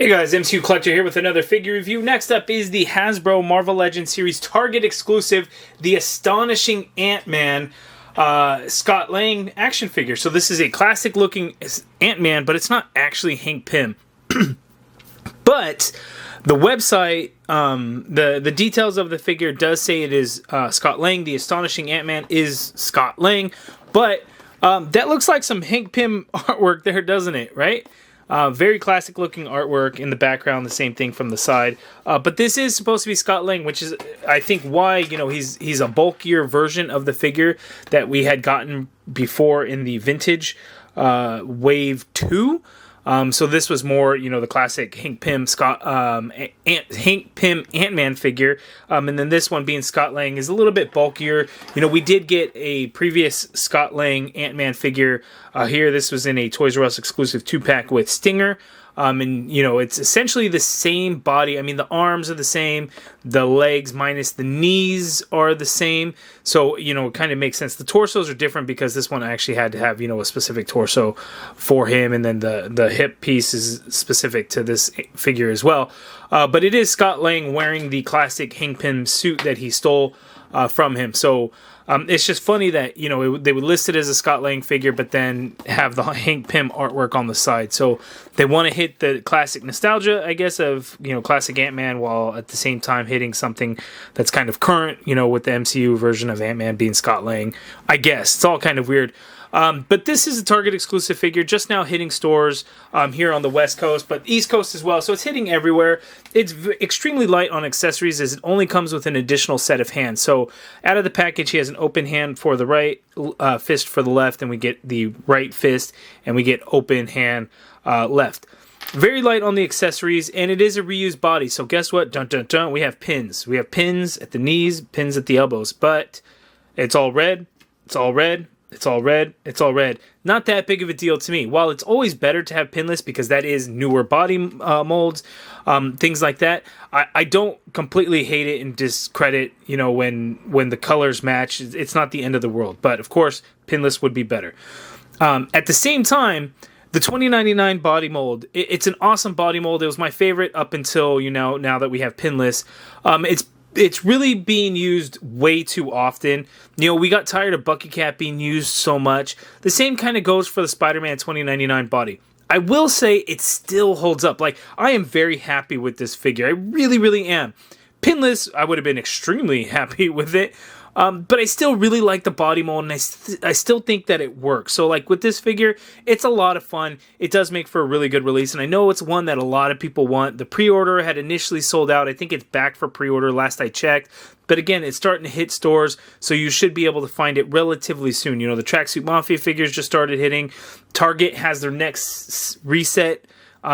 Hey guys, MCU Collector here with another figure review. Next up is the Hasbro Marvel Legends series Target exclusive, the Astonishing Ant-Man Scott Lang action figure. So this is a classic looking Ant-Man, but it's not actually Hank Pym. But the website, the details of the figure does say it is Scott Lang. The Astonishing Ant-Man is Scott Lang, but that looks like some Hank Pym artwork there, doesn't it? Right? Very classic looking artwork in the background, the same thing from the side. But this is supposed to be Scott Lang, which is, I think, why, you know, he's a bulkier version of the figure that we had gotten before in the vintage Wave 2. So this was more, you know, the classic Hank Pym Hank Pym Ant-Man figure, and then this one being Scott Lang is a little bit bulkier. You know, we did get a previous Scott Lang Ant-Man figure here. This was in a Toys R Us exclusive 2-pack with Stinger. And, you know, it's essentially the same body. I mean, the arms are the same. The legs minus the knees are the same. So, you know, it kind of makes sense. The torsos are different because this one actually had to have, you know, a specific torso for him. And then the hip piece is specific to this figure as well. But it is Scott Lang wearing the classic Hank Pym suit that he stole from him. So it's just funny that, you know, they would list it as a Scott Lang figure, but then have the Hank Pym artwork on the side. So they want to hit the classic nostalgia, I guess, of, you know, classic Ant-Man, while at the same time hitting something that's kind of current, you know, with the MCU version of Ant-Man being Scott Lang. I guess it's all kind of weird. But this is a Target exclusive figure, just now hitting stores here on the West Coast, but East Coast as well, so it's hitting everywhere. It's extremely light on accessories, as it only comes with an additional set of hands. So out of the package, he has an open hand for the right, fist for the left, and we get the right fist, and we get open hand left. Very light on the accessories, and it is a reused body, so guess what? Dun dun dun, we have pins. We have pins at the knees, pins at the elbows, but it's all red, it's all red, it's all red, it's all red. Not that big of a deal to me. While it's always better to have pinless because that is newer body molds, things like that, I don't completely hate it and discredit, you know, when the colors match. It's not the end of the world. But, of course, pinless would be better. At the same time, the 2099 body mold, it's an awesome body mold. It was my favorite up until, you know, now that we have pinless. It's really being used way too often. You know, we got tired of Bucky Cat being used so much. The same kind of goes for the Spider-Man 2099 body. I will say it still holds up. Like, I am very happy with this figure. I really, really am. Pinless, I would have been extremely happy with it. But I still really like the body mold, and I still think that it works. So, like, with this figure, it's a lot of fun. It does make for a really good release, and I know it's one that a lot of people want. The pre-order had initially sold out. I think it's back for pre-order last I checked. But again, it's starting to hit stores, so you should be able to find it relatively soon. You know, the Tracksuit Mafia figures just started hitting. Target has their next reset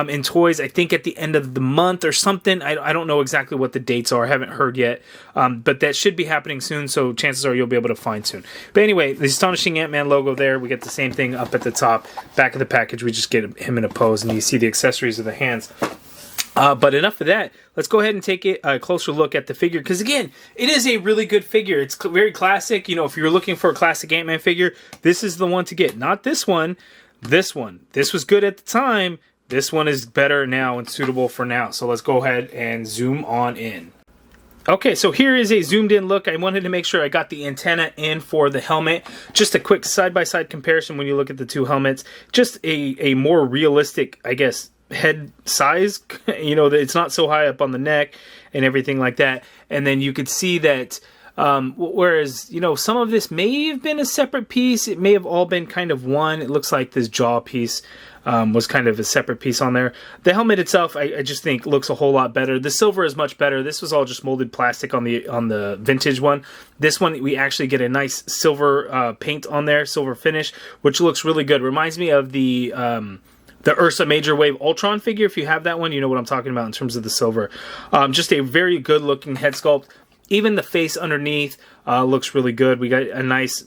in toys, I think at the end of the month or something. I don't know exactly what the dates are. I haven't heard yet. But that should be happening soon, so chances are you'll be able to find soon. But anyway, the Astonishing Ant-Man logo there. We get the same thing up at the top. Back of the package, we just get him in a pose, and you see the accessories of the hands. But enough of that. Let's go ahead and take a closer look at the figure, because again, it is a really good figure. It's very classic. You know, if you're looking for a classic Ant-Man figure, this is the one to get. Not this one. This one. This was good at the time. This one is better now and suitable for now. So let's go ahead and zoom on in. Okay, so here is a zoomed in look. I wanted to make sure I got the antenna in for the helmet. Just a quick side-by-side comparison when you look at the two helmets. Just a more realistic, I guess, head size. You know, it's not so high up on the neck and everything like that. And then you could see that whereas, you know, some of this may have been a separate piece. It may have all been kind of one. It looks like this jaw piece was kind of a separate piece on there. The helmet itself, I just think looks a whole lot better. The silver is much better. This was all just molded plastic on the vintage one. This one, we actually get a nice silver paint on there, silver finish, which looks really good. Reminds me of the Ursa Major Wave Ultron figure. If you have that one, you know what I'm talking about in terms of the silver. Just a very good looking head sculpt. Even the face underneath looks really good. We got a nice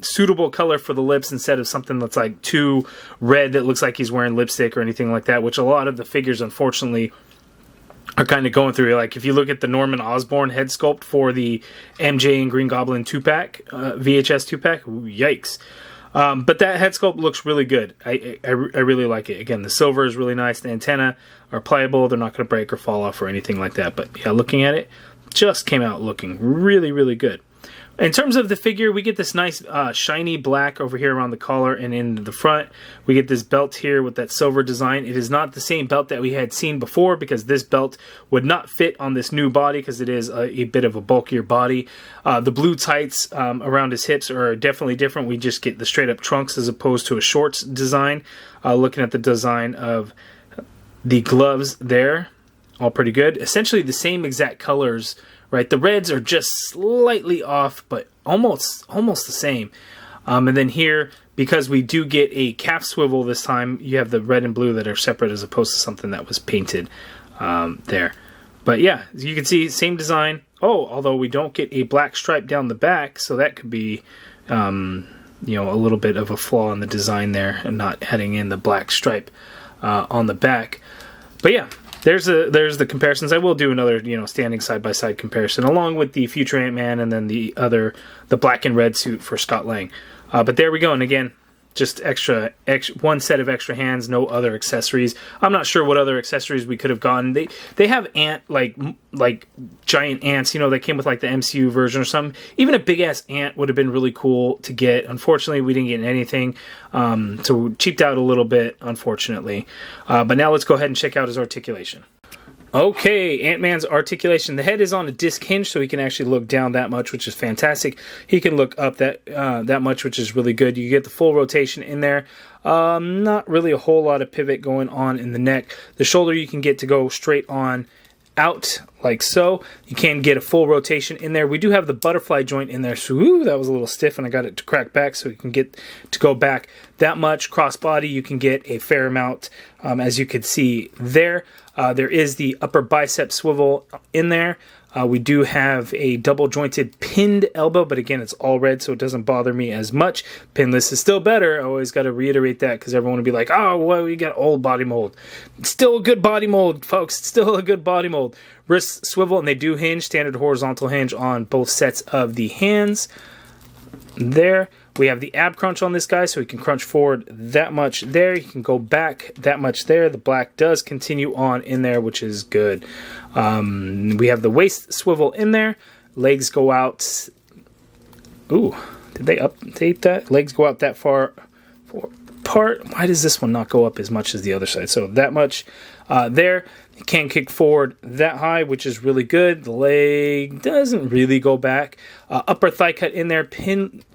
suitable color for the lips instead of something that's like too red that looks like he's wearing lipstick or anything like that, which a lot of the figures, unfortunately, are kind of going through. Like, if you look at the Norman Osborn head sculpt for the MJ and Green Goblin 2-pack, VHS 2-pack, yikes. But that head sculpt looks really good. I really like it. Again, the silver is really nice. The antenna are pliable. They're not going to break or fall off or anything like that. But yeah, looking at it, just came out looking really, really good. In terms of the figure, we get this nice shiny black over here around the collar and in the front. We get this belt here with that silver design. It is not the same belt that we had seen before because this belt would not fit on this new body because it is a bit of a bulkier body. The blue tights around his hips are definitely different. We just get the straight up trunks as opposed to a shorts design. Looking at the design of the gloves there, all pretty good. Essentially the same exact colors. Right, the reds are just slightly off, but almost the same. And then here, because we do get a cap swivel this time, you have the red and blue that are separate as opposed to something that was painted there. But yeah, as you can see, same design. Oh, although we don't get a black stripe down the back, so that could be, you know, a little bit of a flaw in the design there, and not adding in the black stripe on the back. But yeah. There's the comparisons. I will do another, you know, standing side-by-side comparison along with the future Ant-Man and then the black and red suit for Scott Lang. But there we go. And again, just extra one set of extra hands, no other accessories. I'm not sure what other accessories we could have gotten. They have ant like giant ants, you know, that came with like the MCU version or something. Even a big ass ant would have been really cool to get. Unfortunately, we didn't get anything, so we cheaped out a little bit, unfortunately. But now let's go ahead and check out his articulation. Okay, Ant-Man's articulation. The head is on a disc hinge, so he can actually look down that much, which is fantastic. He can look up that much, which is really good. You get the full rotation in there. Not really a whole lot of pivot going on in the neck. The shoulder you can get to go straight on out like so. You can get a full rotation in there. We do have the butterfly joint in there, so that was a little stiff and I got it to crack back so you can get to go back that much. Crossbody you can get a fair amount, as you could see there. There is the upper bicep swivel in there. We do have a double jointed pinned elbow, but again, it's all red, so it doesn't bother me as much. Pinless is still better. I always got to reiterate that because everyone will be like, oh, well, we got old body mold. It's still a good body mold, folks. It's still a good body mold. Wrist swivel, and they do hinge, standard horizontal hinge on both sets of the hands. There. We have the ab crunch on this guy, so he can crunch forward that much there. You can go back that much there. The black does continue on in there, which is good. We have the waist swivel in there. Legs go out. Ooh, did they update that? Legs go out that far apart. Why does this one not go up as much as the other side? So that much there. You can kick forward that high, which is really good. The leg doesn't really go back. Upper thigh cut in there, pinned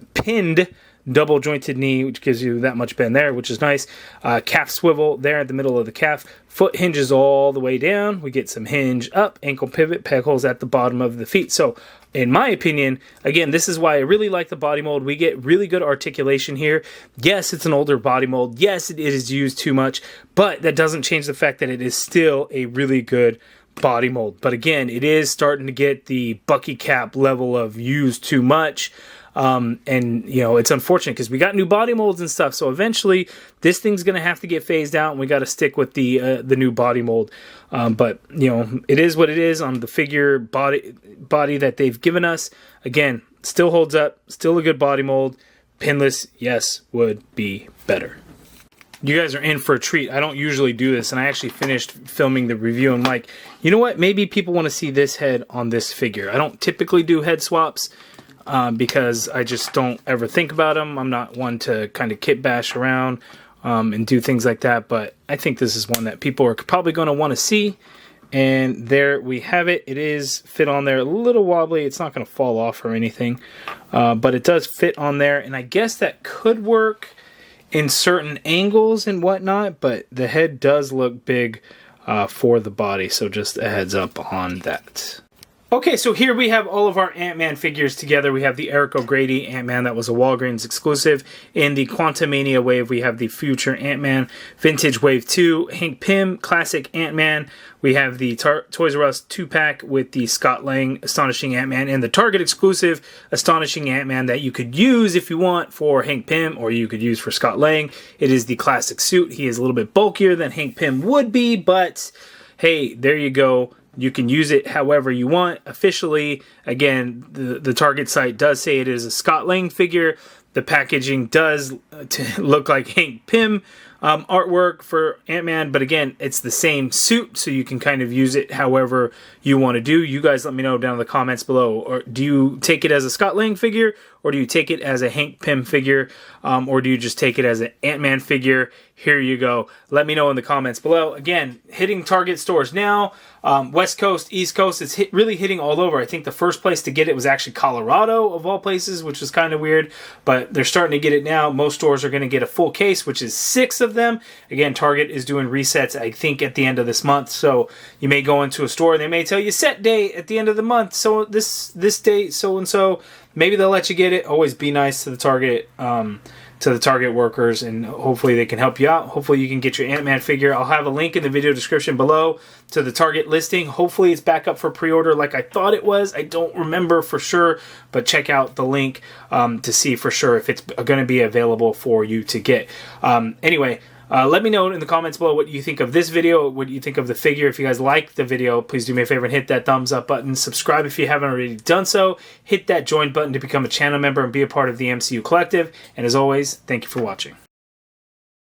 double jointed knee, which gives you that much bend there, which is nice. Calf swivel there at the middle of the calf. Foot hinges all the way down. We get some hinge up, ankle pivot, peg holes at the bottom of the feet. So in my opinion, again, this is why I really like the body mold. We get really good articulation here. Yes, it's an older body mold. Yes, it is used too much, but that doesn't change the fact that it is still a really good body mold. But again, it is starting to get the Bucky Cap level of used too much. And you know, it's unfortunate because we got new body molds and stuff, so eventually this thing's gonna have to get phased out and we got to stick with the new body mold. But you know, it is what it is on the figure body that they've given us. Again, still holds up, still a good body mold. Pinless, yes, would be better. You guys are in for a treat. I don't usually do this, and I actually finished filming the review and like, you know what, maybe people want to see this head on this figure. I don't typically do head swaps because I just don't ever think about them. I'm not one to kind of kit bash around and do things like that, but I think this is one that people are probably going to want to see. And there we have it. It is fit on there, a little wobbly. It's not going to fall off or anything, but it does fit on there, and I guess that could work in certain angles and whatnot, but the head does look big for the body, so just a heads up on that. Okay, so here we have all of our Ant-Man figures together. We have the Eric O'Grady Ant-Man that was a Walgreens exclusive. In the Quantumania wave, we have the Future Ant-Man Vintage Wave 2, Hank Pym Classic Ant-Man. We have the Toys R Us 2-pack with the Scott Lang Astonishing Ant-Man and the Target exclusive Astonishing Ant-Man that you could use if you want for Hank Pym or you could use for Scott Lang. It is the classic suit. He is a little bit bulkier than Hank Pym would be, but hey, there you go. You can use it however you want. Officially, again, the Target site does say it is a Scott Lang figure. The packaging does to look like Hank Pym artwork for Ant-Man, but again, it's the same suit, so you can kind of use it however you want to do. You guys let me know down in the comments below. Or do you take it as a Scott Lang figure, or do you take it as a Hank Pym figure, or do you just take it as an Ant-Man figure? Here you go. Let me know in the comments below. Again, hitting Target stores now. West Coast, East Coast, it's really hitting all over. I think the first place to get it was actually Colorado, of all places, which was kind of weird, but they're starting to get it now. Most stores are going to get a full case, which is 6 of them. Again, Target is doing resets, I think, at the end of this month, so you may go into a store, they may tell you set date at the end of the month, so this date, so-and-so. Maybe they'll let you get it. Always be nice to the Target workers, and hopefully they can help you out. Hopefully you can get your Ant-Man figure. I'll have a link in the video description below to the Target listing. Hopefully it's back up for pre-order like I thought it was. I don't remember for sure, but check out the link to see for sure if it's going to be available for you to get. Anyway, let me know in the comments below what you think of this video, what you think of the figure. If you guys like the video, please do me a favor and hit that thumbs up button. Subscribe if you haven't already done so. Hit that join button to become a channel member and be a part of the MCU Collective. And as always, thank you for watching.